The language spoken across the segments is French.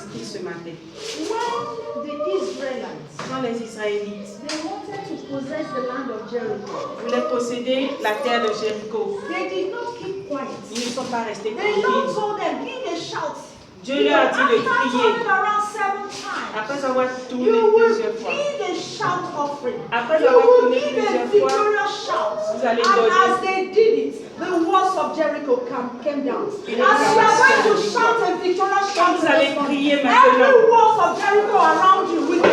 inscrit ce matin. When the Israelites, Quand les Israélites they wanted to possess the land of Jericho, voulaient posséder la terre de Jéricho, they did not keep quiet. ils ne sont pas restés The Lord tranquilles. told them, in the shout. Dieu leur a dit de After crier. turning around 7 times, Après avoir tourné you will plusieurs fois, give a shout offering. Après You avoir will tourné give a plusieurs fois, victorious shout. vous allez And donner. as they did it, the walls of Jericho came down. As Et you are going to les shout a victorious Quand shout, vous allez this morning, crier every maintenant, walls of Jericho around you will be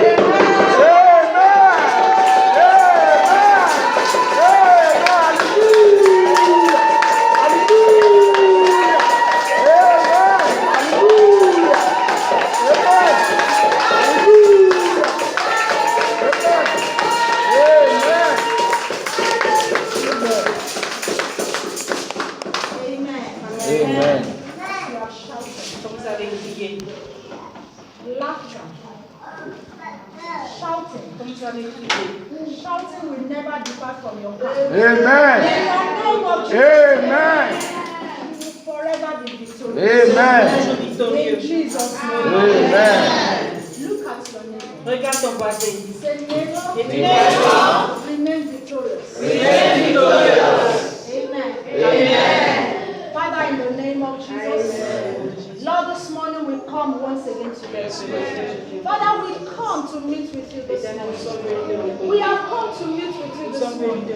shouting will never depart from your heart. Amen. In the name of Jesus, Amen. you will forever be victorious. Amen. In Jesus' name. Amen. Look at your neighbor. regarde ton voisin. Say, neighbor, Et remain victorious. Amen. Amen. Father, in the name of Jesus, Lord, this morning we come once again together. Father, we come to meet with you this morning. We have come to meet with you this morning.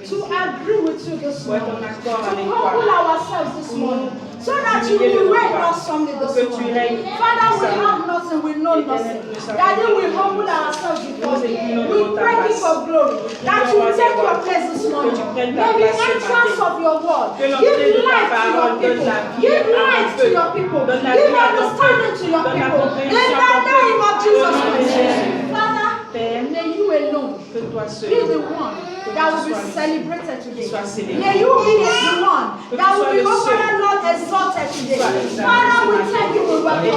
To agree with you this morning. To humble ourselves this morning. So that you will reign us something this morning. Father, we have nothing, we know nothing. Daddy, we humble ourselves before you. We pray King of glory that you take your place this morning. May the entrance of your word give life to your people. Give life to your people. Give understanding to your people. In the name of Jesus Christ. Father, may you alone be the one that will be celebrated today. May you be the one that will be over and not exalted today. Father, we thank you, we welcome you.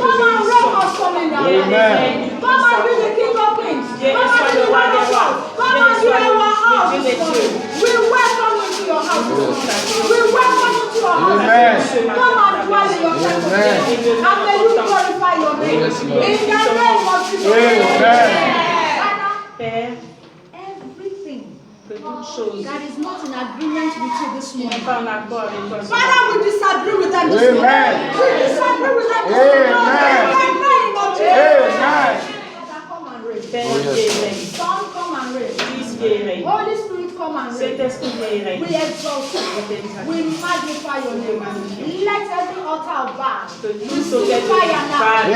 Come and reign us from in our lives. Come and be the King of Kings. Come and be the Lord of Lords. Come and be our house this morning. We welcome you to your house this morning. We welcome you to your house this morning. Come and dwell in your temple today. And may you glorify your name. In the name of Jesus. Père, Everything que toute chose that is not in agreement with you this n'est morning. pas en accord avec toi. Father, we disagree with them this morning. We disagree with them this morning. In the name of Jesus. Father, come and reign. Père, viens et règne. Son, come and reign. Fils, viens et règne. Holy Spirit, come and reign. Saint-Esprit, viens et règne. We exalt you. We magnify your name. Let every altar of Baal receive fire now.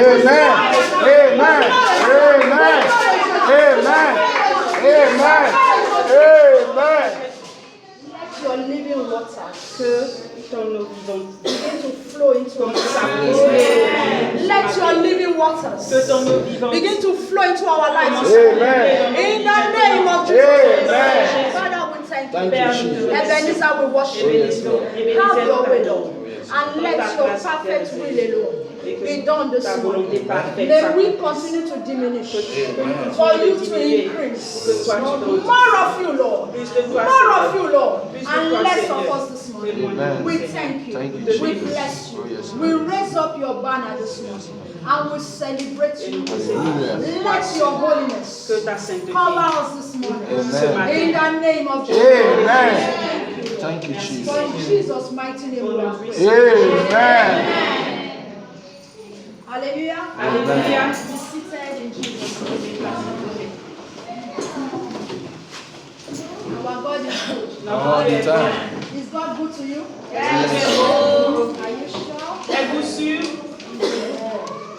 Let your living water Que ton eau vivante begin to flow into comme our ça lives. puisse Let your living waters que ton eau vivante begin to flow into our lives. Amen. In the name of Jesus. Amen. Father, we thank Thank you. you, Jesus. Ebenezer, we worship you. Have your way, Lord. And let your perfect will alone be done this morning. May we continue to diminish for you to increase. More of you, Lord. More of you, Lord. And less of us this morning. Amen. We thank you. Thank you, We Jesus. bless you. Oh, yes, We Lord. raise up your banner this morning. And we celebrate you. Hallelujah. Let your holiness que ta sainteté. cover us this morning. Amen. In the name of Jesus. Amen. Thank you, For Jesus. in Jesus' mighty name we have prayed. Amen. Hallelujah. Alléluia. Be seated in Jesus' name. Our God is good. All the time. Is God good to you? Yes. Are you sure? Êtes-vous sûr?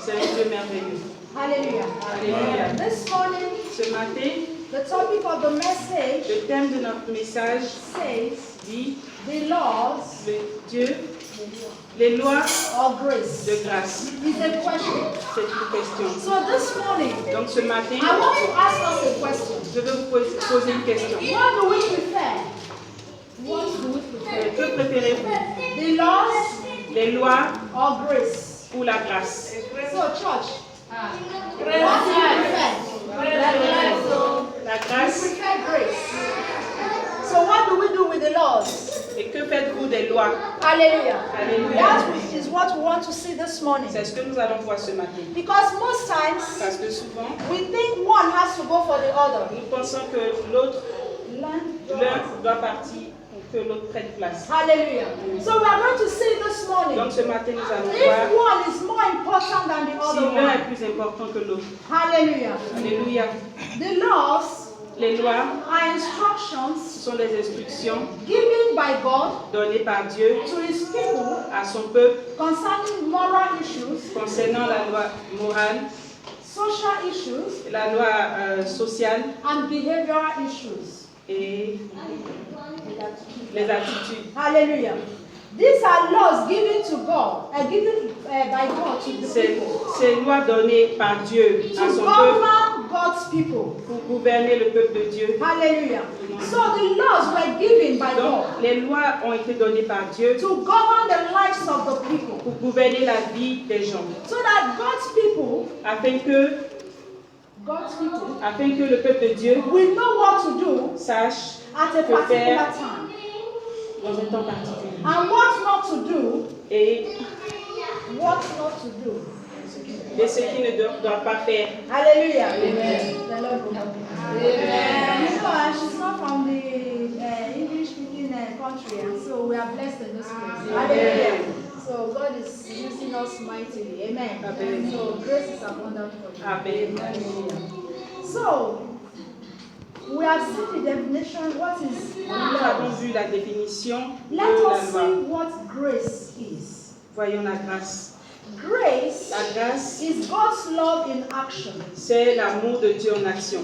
C'est un Dieu merveilleux. Hallelujah. Alléluia. This morning, Ce matin, the topic of the message le thème de notre message says dit the laws le Dieu, les lois of grace. de grâce. Is a question. C'est une question. So this morning, Donc ce matin, I want to ask us a question. je vais vous poser une question. What do we prefer? What do we prefer? Que préférez-vous? The laws Les lois or grace? ou la grâce? So church, what do you prefer? La We grâce. prefer grace. So what do we do with the laws? Et que faites-vous des lois? Hallelujah. Alléluia. That is what we want to see this morning. C'est ce que nous allons voir ce matin. Because most times Parce que souvent, we think one has to go for the other. nous pensons que l'autre, l'un doit partir pour que l'autre prenne place. Hallelujah. So we are going to see this morning. Donc ce matin, nous allons If voir one is more important than the si other l'un one. est plus important que l'autre. Hallelujah. Alléluia. The laws Les lois are instructions sont des instructions given by God données par Dieu to his people à son peuple concerning moral issues, concernant la loi morale, social issues, la loi sociale and behavioral issues. et les attitudes. Hallelujah. These are laws given to God, given by God to the people. Ces lois données par Dieu à To son peuple govern God's people. pour gouverner le peuple de Dieu. Hallelujah. So the laws were given by Donc, God les lois ont été données par Dieu to govern the lives of the people. pour gouverner la vie des gens, So that God's people afin que le peuple de Dieu will know what to do sache at a que particular faire time. dans un temps particulier. And what not to do, Et what not to do. ce qui ne doit pas faire. Hallelujah. Amen. The Lord will help you. Amen. You know, she's not from the English-speaking country, and so we are blessed in this place. Hallelujah. So God is using us mightily. Amen. Amen. So grace is abundant for you. Amen. Hallelujah. So we have seen the definition. What is Nous avons love? vu la définition de Let la us loi. see what grace is. Voyons la grâce. Grace La grâce, is God's love in action. c'est l'amour de Dieu en action.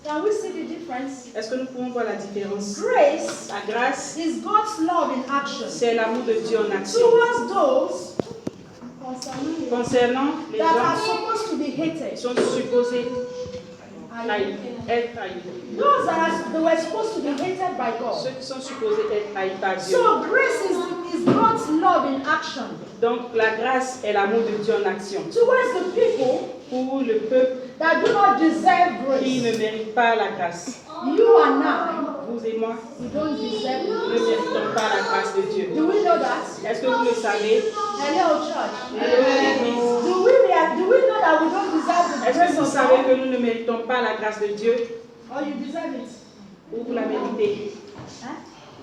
Can we see the difference? Est-ce que nous pouvons voir la différence? Grace La grâce, is God's love in action c'est l'amour de Dieu en action. towards those concerning Concernant les that are gens supposed to be qui hated. sont supposés être haïs. Those that were supposed to be hated by God. Ceux qui sont supposés être haïs par Dieu. So grace is God's love in action Donc la grâce est l'amour de Dieu en action. towards the people Pour le peuple that do not deserve qui grace. ne mérite pas la grâce. You and I, Vous et moi we don't deserve ne grace. méritons pas la grâce de Dieu. Do we know that? Est-ce que vous le savez? Hello, church. Hello, l'Église. Do we know that we don't deserve the Est-ce grace que vous of savez God? que nous ne méritons pas la grâce de Dieu? Or you deserve it? Ou vous la méritez? Huh?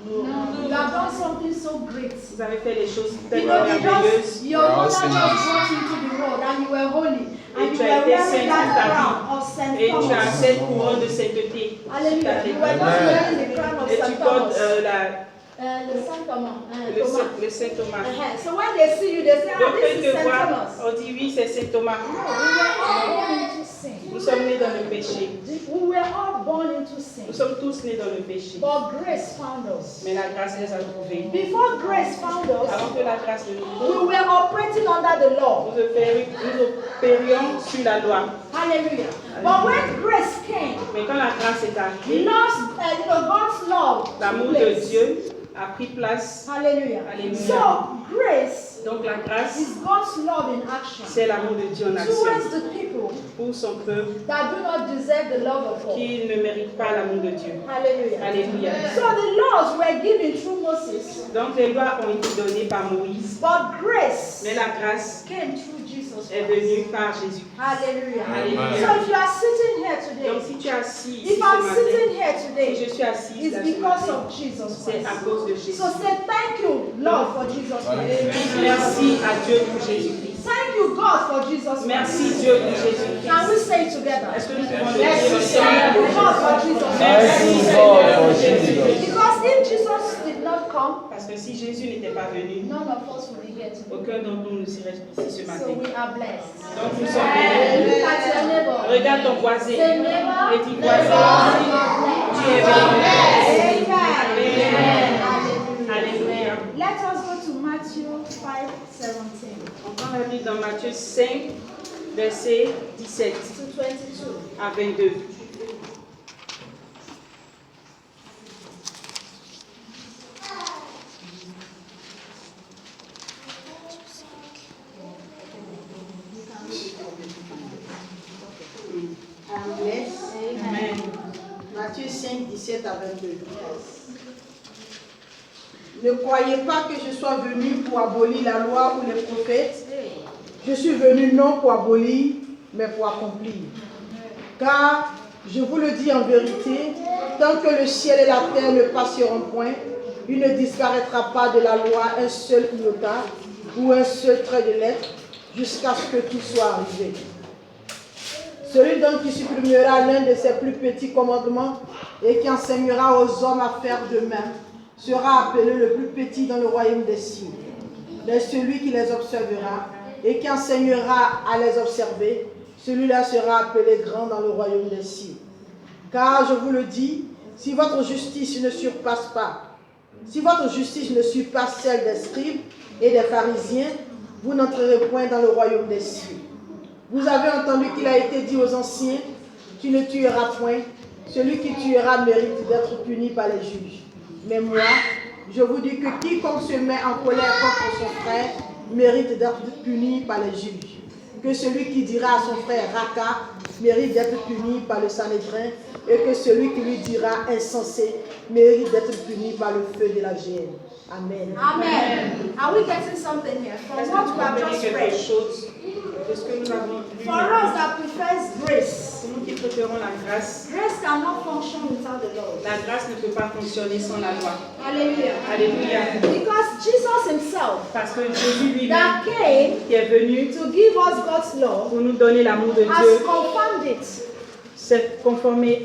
No. You have done something so great. Vous avez fait des choses You tellement know, merveilleuses. your We're all mother just sinners. brought you to the world and you were holy. And you tu were as été wearing sainte that toute ta crown vie. of St. Et tu as Thomas. cette couronne de sainteté. Hallelujah. You were just Amen. wearing the crown of Et tu St. portes Thomas. The Saint Thomas. Thomas. le Saint Thomas. So when they see you, they say, Donc, this quand is ils te St. voient, Thomas. on dit oui, c'est Saint Thomas. No, we were all born into sin. Nous sommes nés dans le péché. We were all born into sin. Nous sommes tous nés dans le péché. But grace found us. Mais la grâce les a trouvés. Before grace found us, Avant que la grâce ne nous we trouve, were operating under the law. nous opérions sur la loi. Hallelujah. But when grace came, Mais quand la grâce est arrivée, God's love l'amour took de place. Dieu a pris place. Hallelujah. Alléluia. So grace Donc la grâce, is God's love in action c'est l'amour de Dieu en action towards the people pour son peuple that do not deserve the love of God. qui ne mérite pas l'amour de Dieu. Hallelujah. Alléluia. So the laws were given through Moses, Donc les lois ont été données par Moïse, but grace mais la grâce came through Jesus est Christ. venue par Jésus. Hallelujah. Alléluia. So if you are sitting here today, Donc si tu es assis ici if ce I'm matin, sitting here si today, je suis assise it's là ce because matin, of Jesus c'est Christ. à cause de Jésus. So say thank you, Lord, for Jesus Christ. Merci à Dieu pour Jésus-Christ. Thank you, God, for Jesus Christ. Merci Dieu pour Jésus-Christ. Can we say it together? Est-ce que nous pouvons le Thank dire you, ensemble? God, for Jesus Thank Christ. you, God, for Jesus. Because if Jesus did not come, Parce que si Jésus n'était pas venu, none of us would be here today. aucun d'entre nous ne serait ici ce So matin. we are blessed. Donc nous sommes bénis. Look at your neighbor. Regarde ton voisin Say neighbor. et dis voisin, tu es béni. Amen. Alléluia. Let us go to Matthew 5:17 On prend la Bible dans Matthieu 5, verset 17 to 22. à 22. Amen. Amen. Matthieu 5, 17 à 22. Ne croyez pas que je sois venu pour abolir la loi ou les prophètes. Je suis venu non pour abolir, mais pour accomplir. Car, je vous le dis en vérité, tant que le ciel et la terre ne passeront point, il ne disparaîtra pas de la loi un seul iota ou un seul trait de lettre, jusqu'à ce que tout soit arrivé. Celui donc qui supprimera l'un de ses plus petits commandements et qui enseignera aux hommes à faire de même, sera appelé le plus petit dans le royaume des cieux. Mais celui qui les observera et qui enseignera à les observer, celui-là sera appelé grand dans le royaume des cieux. Car je vous le dis, si votre justice ne surpasse celle des scribes et des pharisiens, vous n'entrerez point dans le royaume des cieux. Vous avez entendu qu'il a été dit aux anciens, tu ne tueras point, celui qui tuera mérite d'être puni par les juges. Mais moi, je vous dis que quiconque se met en colère contre son frère mérite d'être puni par les juges. Que celui qui dira à son frère Raka mérite d'être puni par le Sanhédrin, et que celui qui lui dira insensé mérite d'être puni par le feu de la géhenne. Amen. Amen. Are we getting something here? From Est-ce que what vous we have comprenez just quelque read. chose de ce que nous avons lu? For us that prefers grace, Pour nous qui préférons la grâce, grace cannot function without the law. la grâce ne peut pas fonctionner sans la loi. Hallelujah. Alléluia. Because Jesus himself Parce que Jésus lui-même, that came qui est venu to give us God's law pour nous donner l'amour de has Dieu, confirmed it. s'est conformé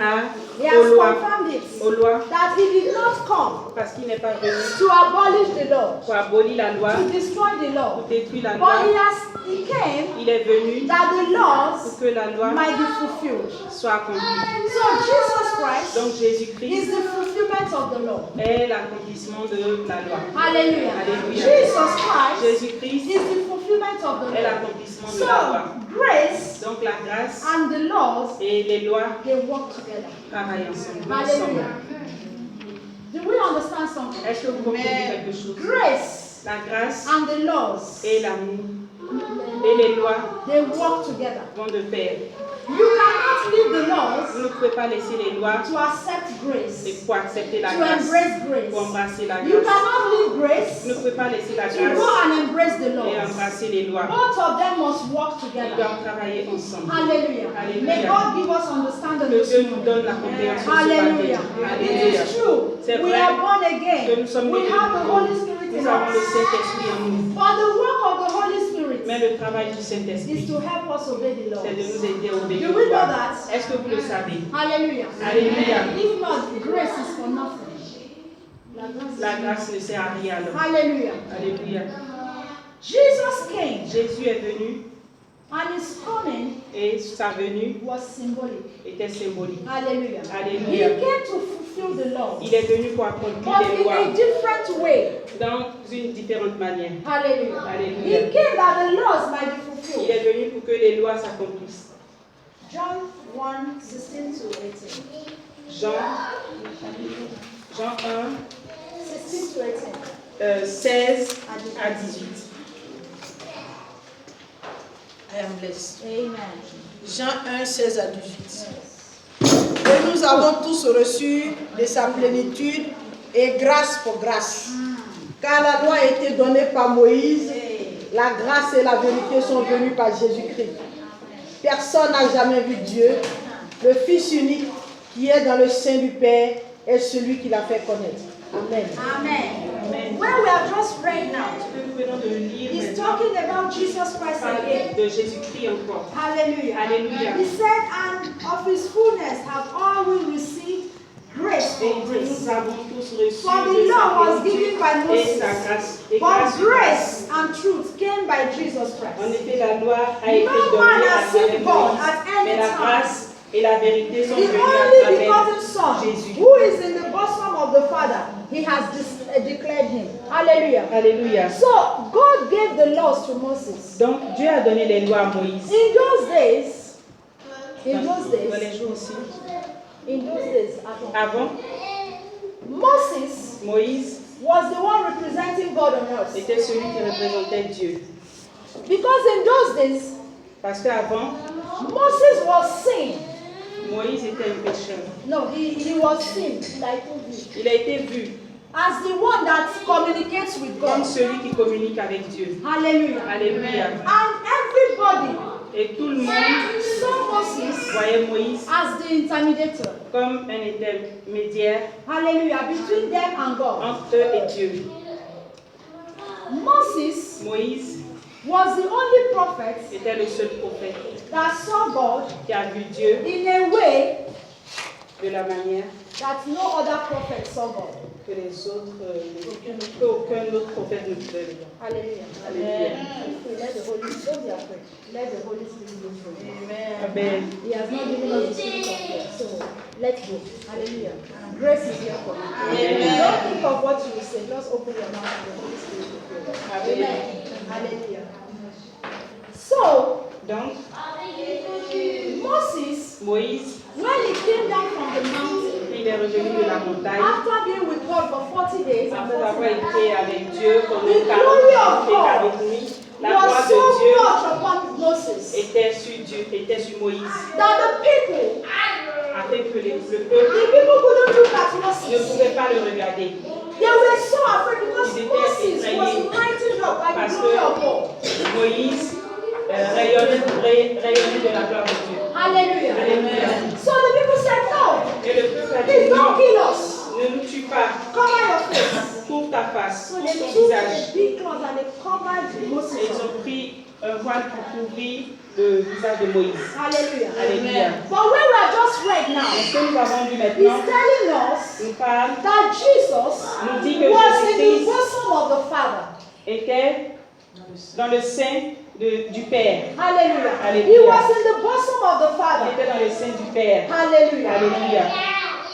He aux has lois, confirmed it. aux lois, That he did not come parce qu'il n'est pas venu to abolish the law, pour abolir la loi, to destroy the pour law. détruire la But loi. he came Il est venu that the laws pour que la loi might be fulfilled. soit accomplie. So Jesus Christ Donc Jésus-Christ is the fulfillment of the law. est l'accomplissement de la loi. Hallelujah. Alléluia. Jesus Christ Jésus-Christ is the fulfillment of the est law. l'accomplissement de la loi. So grace Donc la grâce and the laws, et les lois they work together. travaillent ensemble. Hallelujah. Do we understand something? Est-ce que vous comprenez quelque chose? Grace La grâce and the laws, et l'amour et les lois they work together. vont de pair. You cannot leave the laws Vous ne pouvez pas laisser les lois to accept grace, et pour accepter la to grâce, embrace grace. pour embrasser la You grâce. cannot leave grace Vous ne pouvez pas laisser la to grâce go and embrace the et laws. embrasser les lois. Both of them must work Ils together. doivent travailler ensemble. Hallelujah. Alléluia. May God give us understanding Que this Dieu nous morning. donne la compréhension ce Hallelujah. matin. It Alléluia. is true. C'est We vrai are born que again. nous sommes We nés de have the nouveau. Holy Spirit in Nous avons le us. Saint-Esprit en nous. But the work of the Holy Spirit Mais le travail du is Saint-Esprit, to help us obey the c'est de laws. nous aider à obéir Do aux we know lois. that? Est-ce que vous le savez? Hallelujah. Alléluia. If not, grace is for nothing. La grâce ne sert à rien alors. Hallelujah. Alléluia. Jesus came Jésus est venu and his coming et sa venue was symbolic. était symbolique. Hallelujah. He Alléluia. came to fulfill the law, Il est venu pour accomplir but les in lois a different way. dans une différente manière. Hallelujah. Alléluia. He came that the laws might be Il fulfilled. est venu pour que les lois s'accomplissent. John 1:16 to 18. Jean 1, 16 to 18. 16 à 18. I am blessed. Amen. Jean 1, 16 à 18. Et nous avons tous reçu de sa plénitude et grâce pour grâce. Car la loi a été donnée par Moïse, la grâce et la vérité sont venues par Jésus-Christ. Personne n'a jamais vu Dieu. Le Fils unique qui est dans le sein du Père est celui qui l'a fait connaître. Amen. Amen. Where we have just read now, Ce que nous venons de lire he's maintenant, talking about Jesus Christ again. de Jésus-Christ encore. Hallelujah. Alléluia. He said, and of his fullness have all we received grace Et for grace. nous avons tous reçu For the de law sa was plénitude given by et Moses, sa grâce. Et but grâce sur grace and truth came by Jesus En Christ. effet, la loi a été No donnée man à has seen travers God Moïse, at any mais la time. grâce et la vérité sont The venues only à travers begotten Son, Jésus. who is in the bosom of the Father, he has declared him. Hallelujah. Alléluia. So God gave the laws to Moses. Donc Dieu a donné les lois à Moïse. In those days, Dans les jours aussi. Avant, Moses Moïse was the one representing God on earth. était celui qui représentait Dieu. Because in those days, Parce qu'avant, Moses was seen. Moïse était un pécheur. No, he was seen, like Il a été vu. as the one that communicates with comme God. celui qui communique avec Dieu. Hallelujah. Alléluia. And everybody Et tout le monde saw Moses voyait Moïse as the intermediator. comme un intermédiaire Hallelujah. Between them and God. entre eux et Dieu. Moses Moïse was the only prophet était le seul prophète that saw God qui a vu Dieu in a way de la manière that no other prophet saw God. que les autres, aucun autre prophète ne pouvait le voir. Hallelujah. Alléluia. Let the Holy Spirit, don't be afraid. Let the Holy Spirit go for you. Amen. He has not given us the spirit of fear, so let's go. Hallelujah. Grace is here for you. Amen. Don't think of what you will say. Just open your mouth and the Holy Spirit will fill you. Amen. Hallelujah. So, Donc, Moses, Moïse, when he came down from the mountain, il est revenu de la montagne after being with God for 40 days and après 40 avoir nights, été avec Dieu pendant The 40 glory of jours God avec lui. La gloire was de so Dieu much upon Moses était sur Dieu, était sur Moïse, that the people, afin que le the peuple people couldn't look at ne Moses. pouvait pas le regarder. They were so afraid because Ils étaient Moses was effrayés lighted up by the parce glory of God. que Moïse rayonnait de la gloire de Dieu. Hallelujah. Alléluia. So the people said, no, Et le peuple a please dit don't non, kill us. ne nous tue pas, Cover your face. couvre ta face, So couvre they ton took visage. a big cloth and they covered Et Moses. ils ont pris un voile pour couvrir le visage de Moïse. Hallelujah. Alléluia. But when we are just read now, Ce que nous avons vu he's maintenant telling us nous parle, that Jesus nous dit que was in the Jésus-Christ bosom of the Father. était dans le sein du Père. Hallelujah. Hallelujah. He was in the bosom of the Il Father. était dans le sein du Père. Hallelujah. Alléluia.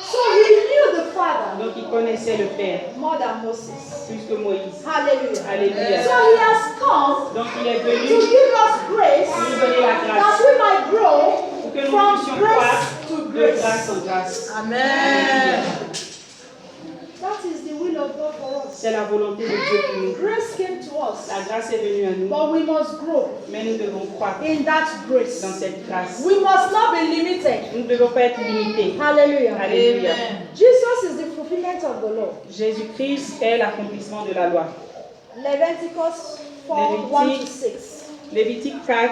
So he knew the Father Donc il connaissait le Père more than Moses. plus que Moïse. Hallelujah. Alléluia. So he has come Donc il est to venu give us grace pour nous donner la that grâce we might grow pour que nous from puissions grace croître to de grace. grâce en grâce. Amen. That is the will of God for us. C'est la volonté de Dieu pour nous. Grace came to us, La grâce est venue à nous, but we must grow mais nous devons croître in that grace. dans cette grâce. We must not be limited. Nous ne devons pas être limités. Hallelujah. Alléluia. Jesus is the fulfillment of the law. Jésus-Christ est l'accomplissement de la loi. Leviticus 4, 1 to 6. Lévitique 4,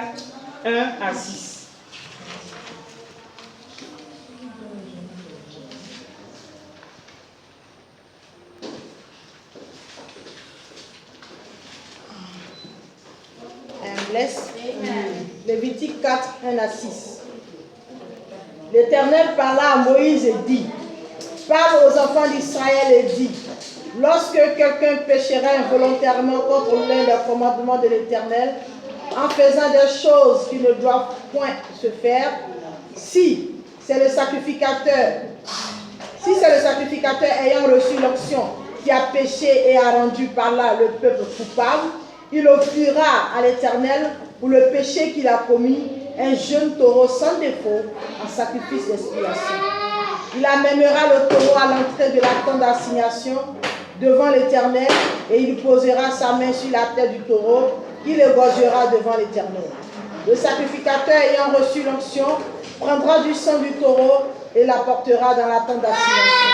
1 à 6. Bless. Lévitique 4, 1 à 6. L'Éternel parla à Moïse et dit, parle aux enfants d'Israël et dit, lorsque quelqu'un péchera involontairement contre l'un des commandements de l'Éternel, en faisant des choses qui ne doivent point se faire, si c'est le sacrificateur ayant reçu l'onction qui a péché et a rendu par là le peuple coupable, il offrira à l'Éternel pour le péché qu'il a commis un jeune taureau sans défaut en sacrifice d'expiation. Il amènera le taureau à l'entrée de la tente d'assignation devant l'Éternel et il posera sa main sur la tête du taureau, il égorgera devant l'Éternel. Le sacrificateur ayant reçu l'onction prendra du sang du taureau et l'apportera dans la tente d'assignation.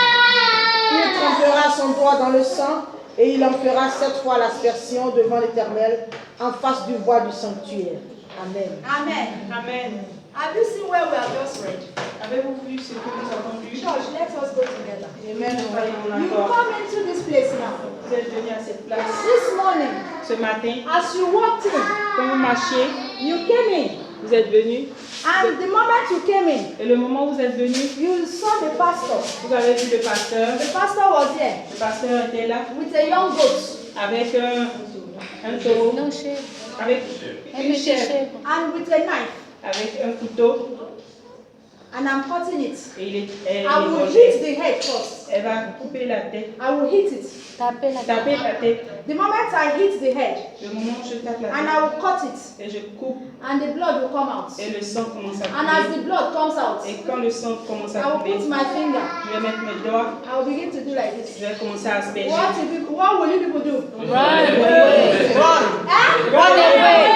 Il trempera son doigt dans le sang et il en fera 7 fois l'aspersion devant l'Éternel en face du voile du sanctuaire. Amen. Amen. Amen. Have you seen where we have just read? Avez-vous vu ce que nous avons lu? Church, let us go together. Amen. Nous voyons You encore. come into this place now. Vous êtes venus à cette place This morning, ce matin. as you walked in, Quand vous marchiez, you came in. vous êtes venus. And the moment you came in, Et le moment où vous êtes venus, you saw the pastor. vous avez vu le pasteur. The pastor was here Le pasteur était là with a young goat avec un taureau, avec une chèvre, and with a knife. avec un couteau. And I'm cutting it. Et I will hit the head first. elle va couper la tête, I will hit it. taper la tête. The moment I hit the head, Le moment où je tape la and tête, I will cut it, et je coupe, and the blood will come out. et le sang commence à And as couler. the blood comes out, Et quand le sang commence à I will couler, put my finger. je vais mettre mes doigts, I will begin to do like this. je vais commencer à asperger. What will you people do? Run away. Eh? Run away.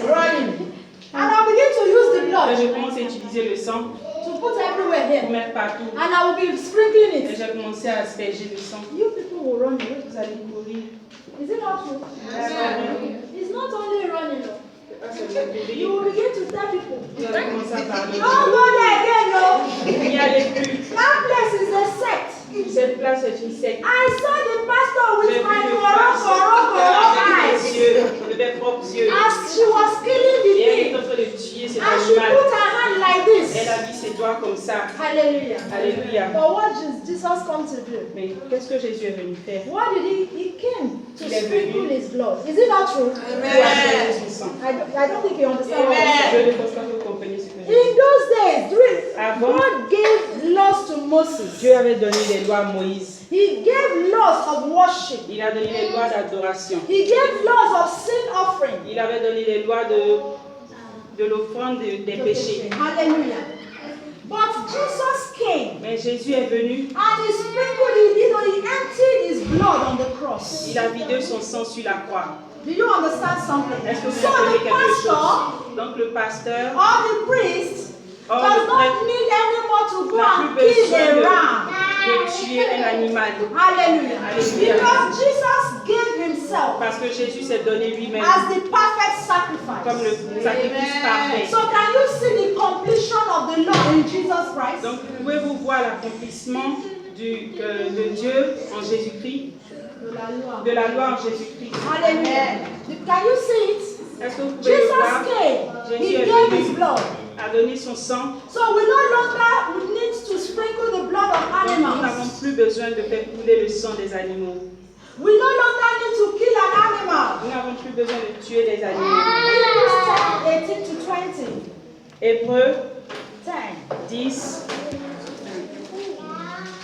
Running. And I'll begin to use the Et blood je commence à utiliser le sang to put everywhere pour here. mettre partout. And I will be sprinkling Et it. j'ai commencé à asperger le sang. You people will run away. Vous allez courir. Is it not true? It's not only running. No. C'est pas seulement courir. You will begin to tell people. Vous allez commencer à parler. Don't go there again, no. N'y allez plus. That place is a sect. Cette place est une secte. I saw the pastor J'ai with vu my le koro eyes. de mes propres yeux. As she was killing the Et elle est pig, en train de tuer cet and she animal. put her hand like Elle this. a mis ses doigts comme ça. Hallelujah. Alléluia. But what did Jesus come to do? Mais qu'est-ce que Jésus est venu faire? What did he came to Il est sprinkle venu. his blood. Is it not true? Pour asperger son sang. I don't think you understand what I'm saying. Je ne pense pas que vous compreniez ce que je dis. In those days, Avant, God gave laws to Moses. Dieu avait donné les lois à Moïse. He gave laws of worship. Il a donné les lois d'adoration. He gave laws of sin offering. Il avait donné les lois de l'offrande des péchés. Hallelujah. But Jesus came Mais Jésus est venu. and he sprinkled it, he emptied his blood on the cross. Il a vidé son sang sur la croix. Do you understand something? Est-ce que vous So comprenez the quelque pastor chose? Donc le pasteur or the priest or does le not prêtre need anymore to go n'a and plus kill besoin a ram. de tuer un animal. Hallelujah. Hallelujah. Because Jesus gave himself Parce que Jésus s'est donné lui-même as the perfect sacrifice. comme le sacrifice parfait. So can you see the completion of the law in Jesus Christ? Donc pouvez-vous voir l'accomplissement de Dieu en Jésus-Christ, de la loi en Jésus-Christ. Hallelujah. Can you see it? Est-ce que vous pouvez le voir? Jesus came. Jésus He est gave his venu, blood. a donné son sang. So we no longer need to sprinkle the blood of Donc, nous n'avons animals. plus besoin de faire couler le sang des animaux. We no longer need to kill an animal. Nous n'avons plus besoin de tuer des animaux. Hebrews 10, 18 to 20. Hébreux 10, 10,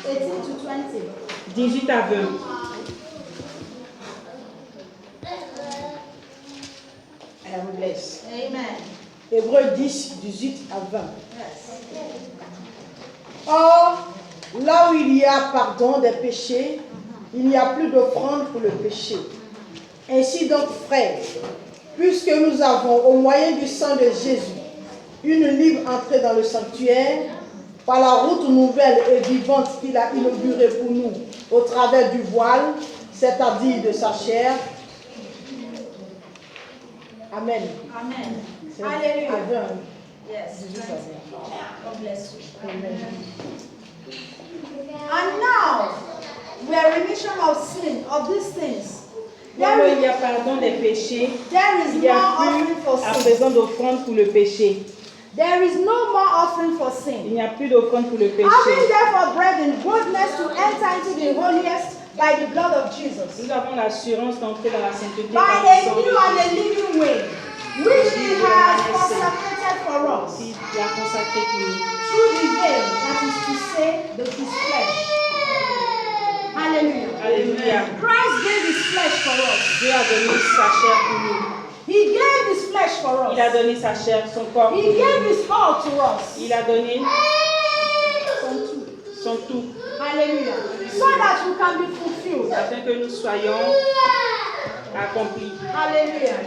18 to 20. 18 à 20. Elle vous laisse. Amen. Hébreux 10, 18 à 20. Yes. Or, là où il y a pardon des péchés, il n'y a plus d'offrande pour le péché. Ainsi donc, frères, puisque nous avons, au moyen du sang de Jésus, une libre entrée dans le sanctuaire, par la route nouvelle et vivante qu'il a inaugurée pour nous, au travers du voile, c'est-à-dire de sa chair. Amen. Amen. C'est Hallelujah. Amen. Yes. 18 à 20. God bless you. Amen. And now, we are remission of sin, of these things. Là There où il y is, a pardon des péchés, there is il n'y no a offering plus for à sin. présent d'offrande pour le péché. There is no more offering for Il sin. n'y a plus d'offrande pour le péché. Having therefore, brethren, boldness to enter into the holiest by the blood of Jesus, Nous avons l'assurance d'entrer dans la sainteté by par le a sang de new and a Jésus. living way, which he has consecrated for us Il a consacré pour nous. through the veil, that is to say, his flesh. Hallelujah. Alléluia. Christ gave his flesh for us. Dieu a donné sa chair pour nous. He gave his flesh for us. Il a donné sa chair, son corps pour He gave nous. his all to us. Il a donné son tout Hallelujah. So that we can be fulfilled. afin que nous soyons accomplis. Hallelujah.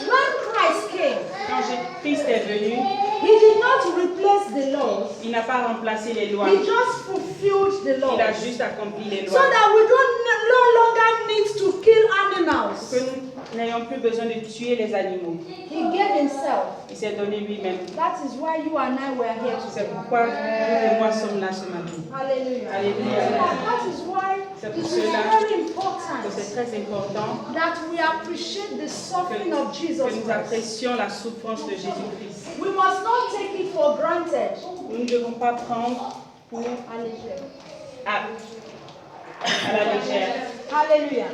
When Christ came, Quand Christ est venu, he did not replace the laws. il n'a pas remplacé les lois. He just fulfilled the Il a laws. juste accompli les So lois. that we no longer need to kill animals. Que nous n'ayons plus besoin de tuer les animaux. He gave himself. Il s'est donné lui-même. That is why you and I were here C'est today. pourquoi vous et moi sommes là ce matin. Hallelujah. Alléluia. That is why C'est it pour is cela very que important c'est très important that we appreciate the suffering of que Jesus nous Christ. apprécions la souffrance de Jésus-Christ. We must not take it for granted. Nous ne devons pas prendre pour à la légère. Hallelujah.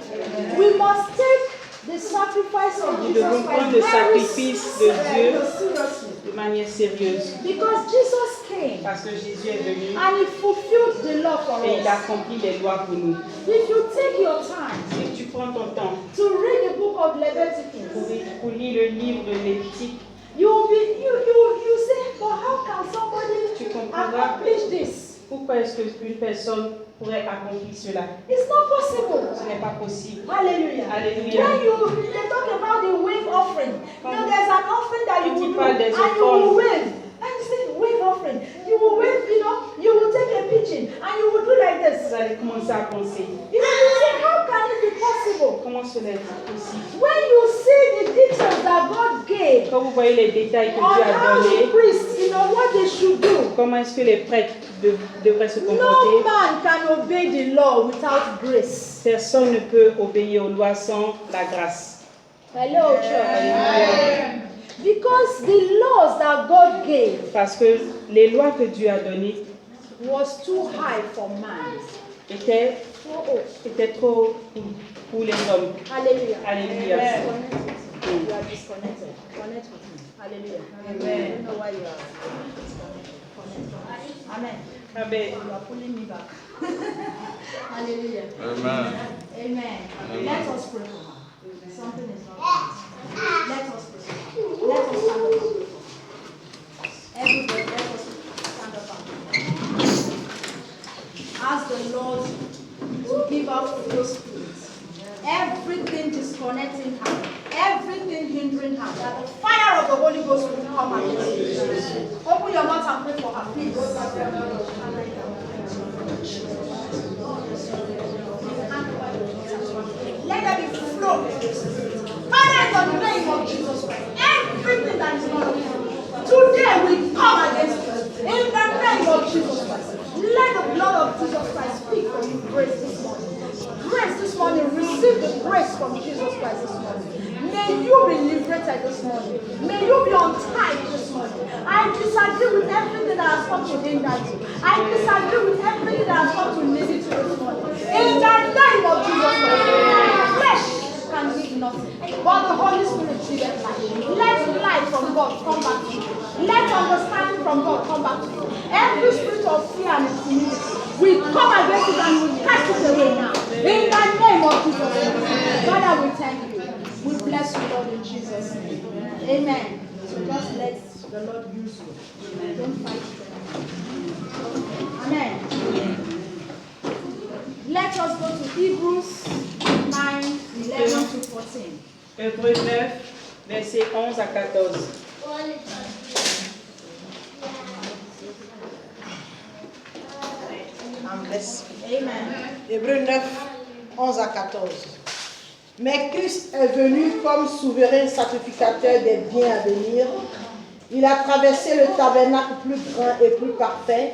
We must take the sacrifice of Nous Jesus devons Christ prendre le very sacrifice de Dieu seriously. de manière sérieuse. Because Jesus came Parce que Jésus est venu and he fulfilled the law for et il a us. accompli les lois pour nous. If you take your time Si tu prends ton temps to read the book of Leviticus, pour lire le livre de Lévitique, you say, but how can Tu somebody comprendras. accomplish this? pourquoi est-ce qu'une personne pourrait accomplir cela? It's not possible. Ce n'est pas possible. Hallelujah. Alléluia. When they talk about the wave offering, there's an offering that you Tu will do, parles des and you offrandes. will wave. And you say, wave offering. allez commencer à penser, You say, how can it be possible? comment cela est possible? When you see the details that God gave Quand vous voyez les détails que on Dieu a how the donnés, priests, what they should do, comment est-ce que les prêtres devraient se no comporter? man can obey the law without grace. Personne ne peut obéir aux lois sans la grâce. Hello, church. Because the laws that God gave Parce que les lois que Dieu a données was too high for man. étaient trop pour les hommes. Hallelujah. Alléluia. You are disconnected. Connect with me. Hallelujah. Amen. I don't know why you are disconnected. Amen. Amen. You are pulling me back. Hallelujah. Amen. Amen. Let us pray for her. Something is not right. Let us pray for her. Let us stand up and pray for her. Everybody, let us stand up and pray for her. Ask the Lord to give her full spirit. Everything disconnecting her, everything hindering her, that the fire of the Holy Ghost will come against her. Open your mouth and pray for her, please. Let there be flow. Father, in the name of Jesus Christ, everything that is not of you, today we come against you. In the name of Jesus Christ, let the blood of Jesus Christ speak for you. Grace this morning. Grace this morning. Receive the grace from Jesus Christ this morning. May you be liberated this morning. May you be untied this morning. I disagree with everything that has come to hinder you. I disagree with everything that has come to limit you this morning. In the name of Jesus Christ, flesh can give nothing, but the Holy Spirit giveth life. Let life from God come back to you. Let understanding from God come back to you. Every spirit of fear and timidity, we come against it and we cast it away now. In the name of Jesus. Father, we thank you. We bless you, Lord, in Jesus' name. Amen. So just let the Lord use you. Don't fight them. Amen. Let us go to Hebrews 9, 11 to 14. Hébreux 9, versets 11 à 14. Amen. Hébreux 9, 11 à 14. Mais Christ est venu comme souverain sacrificateur des biens à venir. Il a traversé le tabernacle plus grand et plus parfait,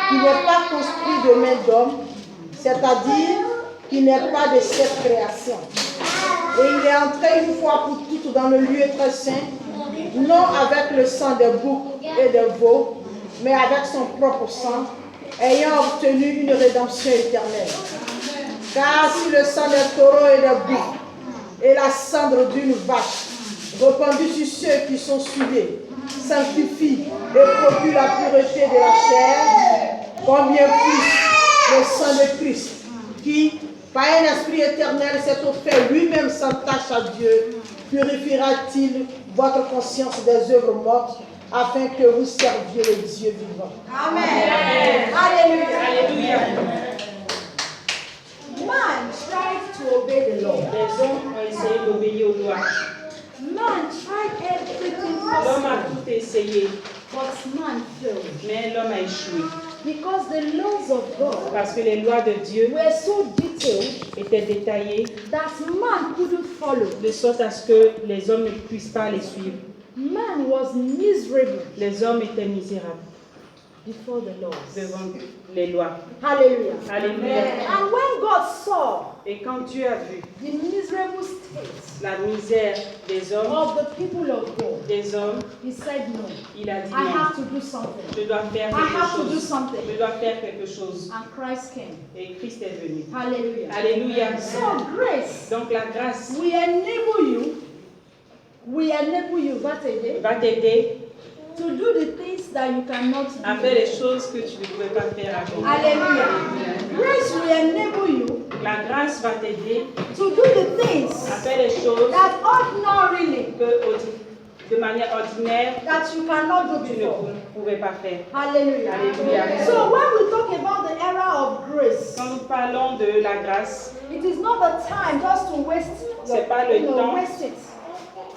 qui n'est pas construit de main d'homme, c'est-à-dire qui n'est pas de cette création. Et il est entré une fois pour toutes dans le lieu très saint, non avec le sang des boucs et des veaux, mais avec son propre sang, ayant obtenu une rédemption éternelle. Car si le sang des taureaux et des boucs et la cendre d'une vache répandue sur ceux qui sont souillés sanctifie et procure la pureté de la chair, combien plus le sang de Christ, qui, par un esprit éternel, s'est offert lui-même sans tache à Dieu, purifiera-t-il votre conscience des œuvres mortes, afin que vous serviez le Dieu vivant. Amen. Alléluia. Alléluia. Man tried to obey the law. Les hommes ont essayé d'obéir aux lois. Man tried everything L'homme a possible, tout essayé, but man failed. mais l'homme a échoué. Because the laws of God Parce que les lois de Dieu were so detailed étaient détaillées that man couldn't follow. de sorte à ce que les hommes ne puissent pas les suivre. Man was miserable Les hommes étaient misérables before the laws. devant les lois. Hallelujah. Alléluia. And when God saw Et quand Dieu a vu the miserable state la misère des hommes, of the people of God, des hommes, he said, no, il a dit I non, have to do something. je dois faire I quelque have to do chose. something. Je dois faire quelque chose. And Christ came. Et Christ est venu. Hallelujah. Alléluia. So grace Donc la grâce we enable you, va t'aider to do the things that you cannot à do. faire les choses que tu ne pouvais pas faire avant. Hallelujah. Grace will enable you La grâce va t'aider to do the things à faire les choses that ordinarily de manière ordinaire that you cannot do tu ne before. pouvais pas faire. Hallelujah. Alléluia. So when we talk about the era of grace, Quand nous parlons de la grâce, it is not the time just to waste, C'est pas le temps. waste it.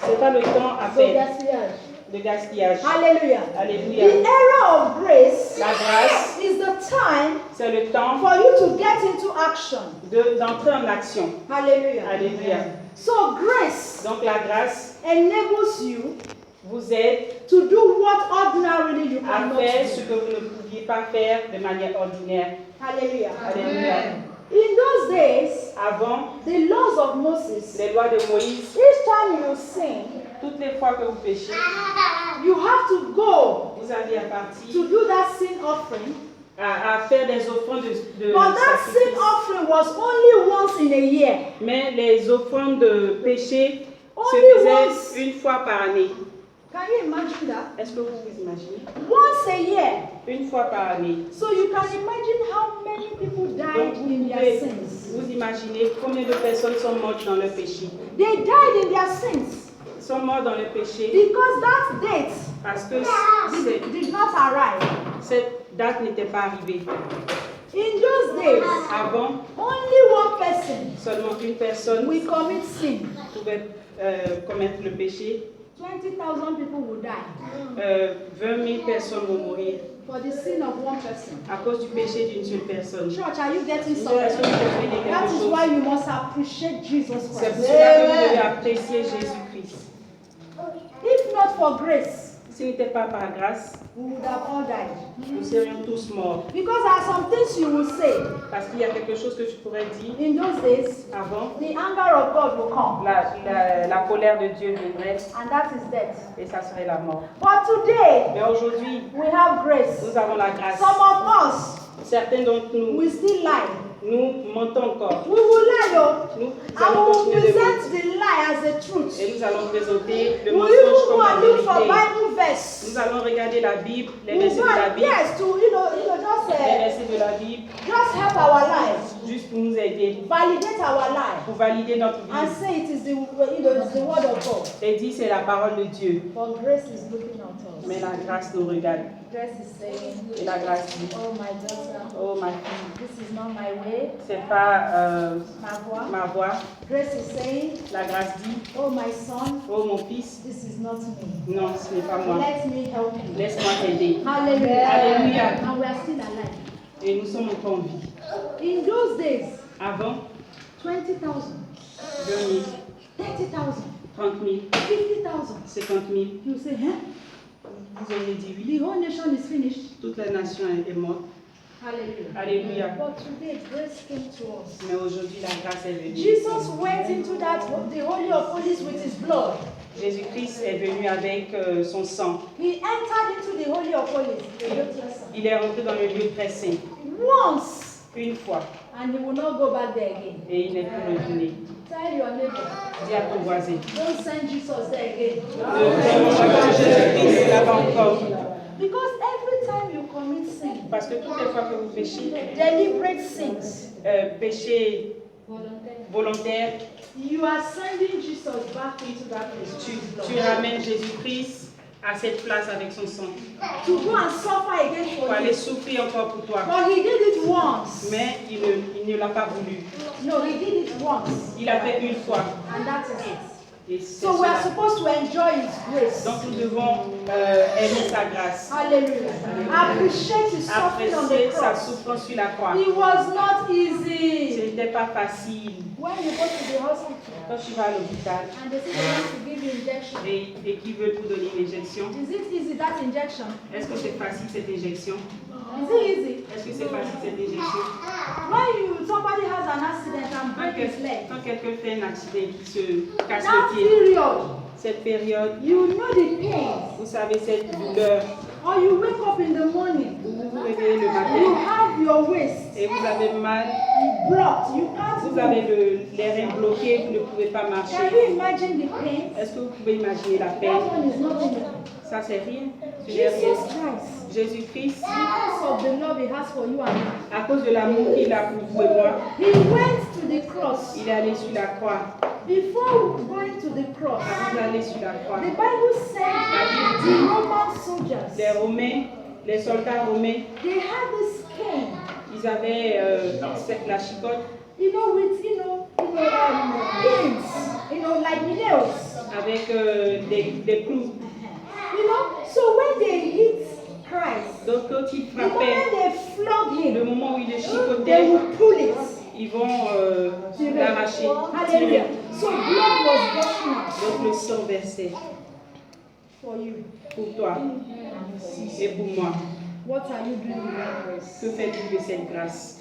c'est pas le temps à So faire gaspillage. de gaspillage. Hallelujah. Alléluia. The era of grace La grâce is the time C'est le temps for you to get into action. d'entrer en action. Hallelujah. Alléluia. So grace Donc la grâce enables you vous aide to do what ordinarily you à cannot faire ce do. que vous ne pouviez pas faire de manière ordinaire. Hallelujah. Alléluia. In those days, Avant, the laws of Moses, les lois de Moïse, each time you sin, toutes les fois que vous péchez, you have to go vous aviez à partir to do that sin offering. à faire des offrandes de But that sin sacrifice. offering was only once in a year. Mais les offrandes de péché se Only faisaient once. une fois par année. Can you imagine that? Est-ce que vous vous imaginez? Once a year. Une fois par année. So you can imagine how many people died Donc vous in their pouvez sins. vous imaginer combien de personnes sont mortes dans le péché. They died in their sins Ils sont morts dans le péché because that date parce que did not arrive. cette date n'était pas arrivée. In those days, Avant, only one person seulement une personne will commit sin. pouvait commettre le péché. 20,000 people will die 20 000 personnes vont mourir for the sin of one person. à cause du péché d'une seule personne. Church, are you getting Est-ce something? que vous comprenez quelque That is chose? why you must appreciate Jesus C'est pour Christ. cela que vous devez apprécier Jésus-Christ. If not for grace, Si ce n'était pas par grâce, we would have all died. nous serions tous morts. Because there are some things you will say. Parce qu'il y a quelque chose que tu pourrais dire In those days, avant, the anger of God will come, la colère de Dieu viendrait and that is death. et ça serait la mort. But today, Mais aujourd'hui, we have grace. nous avons la grâce. Some of us, Certains d'entre nous, we still lie. nous mentons encore. We will lie, though. Nous And allons we will continuer de present mentir. the lie as the truth. Et nous allons présenter le We will mensonge even go comme la and look for vérité. Bible verse. Nous allons regarder la Bible, les We versets de la want, Bible, yes, to les versets de la Bible, just help our lives, juste pour nous aider, validate our life, pour valider notre and vie. say it is the word of God. Et dit c'est la parole de Dieu. For grace is looking at us. Mais la grâce nous regarde. Grace is saying, Et la grâce dit, oh my daughter, oh ma fille, this is not my way, c'est pas ma voix. ma voix. Grace is saying, La grâce dit, oh my son, oh mon fils, this is not me. non, ce n'est pas moi. Let me help you. Laisse-moi t'aider. Hallelujah. Alléluia. And we are still alive. Et nous sommes encore en vie. In those days, Avant, 20,000, 20 000, 30,000, 30 000, 50,000. 50 000, You say, huh? vous auriez dit oui. The whole nation is finished. Toute la nation est morte. Hallelujah. Alléluia. But today, grace came to us. Mais aujourd'hui, la grâce est venue. Jesus went into the Holy of Holies with his blood. Jésus-Christ est venu avec son sang. He entered into the Holy of Holies. Il est rentré dans le lieu très saint Once. une fois And he will not go back there again. et il n'est plus retourné. Tell your neighbor, Dis à ton voisin. don't send Jesus there again. Ne Jésus-Christ là-bas encore. Because every time you commit sin, Parce que toutes les fois que vous péchez, deliberate sins, péché volontaire, you are sending Jesus back into that place. tu ramènes Jésus-Christ à cette place avec son sang. To go and suffer again Pour for aller you. souffrir encore pour toi. But he did it once. Mais il ne l'a pas voulu. No, he did it once. Il a fait une fois. And that is it. Et c'est So we are cela. supposed to enjoy his grace. Donc nous devons aimer sa grâce. Hallelujah. Appreciate his suffering on the Apprécier sa cross. souffrance sur la croix. It was not Ce easy. n'était pas facile. When you go to the hospital Quand tu vas à l'hôpital and they say they want to give you injection, et qu'ils veulent vous donner une injection, is it easy that injection? est-ce que c'est facile cette injection? Is it easy? Est-ce que c'est facile cette injection? When somebody has an accident and break his leg, Quand quelqu'un fait un accident et qui se casse that le pied, period, cette période, you know the pain. vous savez cette douleur, Or you wake up in the morning, vous vous réveillez le you matin have your waist et vous avez mal, blocked. You can't vous move. avez les reins bloqués, vous ne pouvez pas Can marcher. you imagine the pain? Est-ce que vous pouvez imaginer la That peine? one is nothing. Ça c'est rien. Ce n'est rien. Jesus Christ, Jésus-Christ, because of the love he has for you and I, à cause de l'amour qu'il a pour vous et moi, he went to the cross. il est allé sur la croix. Before going to the cross, Avant d'aller sur la croix, the Bible said the Roman soldiers, les Romains, les soldats romains, they had this cane, ils avaient la chicotte with pins, like nails. avec des clous. So when they hit Christ, Donc quand il the moment frappait, they flog le him, moment où il le they chicotait, will pull it. ils vont l'arracher. Hallelujah. So blood was gushing out Donc le sang versait for you. pour toi et pour moi. What are you doing with that grace? Que fais-tu de cette grâce?